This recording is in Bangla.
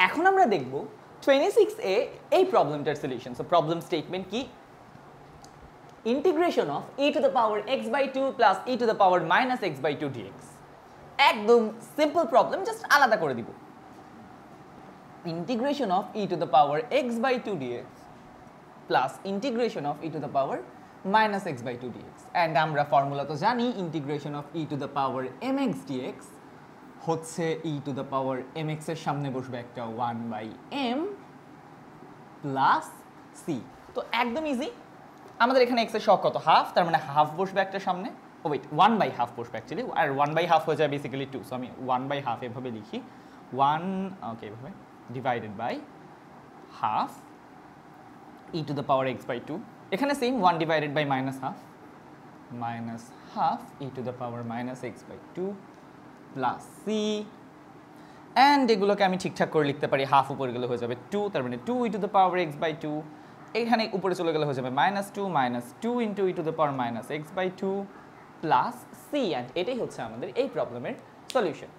এখন আমরা দেখব 26A এই প্রবলেমটার সলিউশন। সো প্রবলেম স্টেটমেন্ট কি? Integration of e to the power x/2 plus e to the power minus x/2 dx। একদম সিম্পল প্রবলেম, জাস্ট আলাদা করে দিব। Integration of e to the power x/2 dx plus integration of e to the power minus x/2 dx। And আমরা ফর্মুলা তো জানি, integration of e to the power mx dx হচ্ছে e to the power mx এর সামনে বসবে একটা 1/m প্লাস c। তো একদম ইজি। আমাদের এখানে x এর সহগ কত? হাফ, তার মানে হাফ বসবে একটা সামনে। ও ওয়েট, 1/2 বসবে অ্যাকচুয়ালি, আর 1/2 হয়ে যায় বেসিক্যালি 2। সো আমি 1/2 এভাবে লিখি, 1 ওকে এভাবে divided by half e to the power x/2। এখানে same 1 divided by minus half e to the power minus x/2 plus c। And এগুলোকে আমি ঠিকঠাক করে লিখতে পারি, হাফ উপরে গেলে হয়ে যাবে 2, তার মানে 2 e to the power x/2। এখানে উপরে চলে গেলে হয়ে যাবে -2 into e to the power minus x/2 plus c। And এটাই হচ্ছে আমাদের এই প্রবলেমের সলিউশন।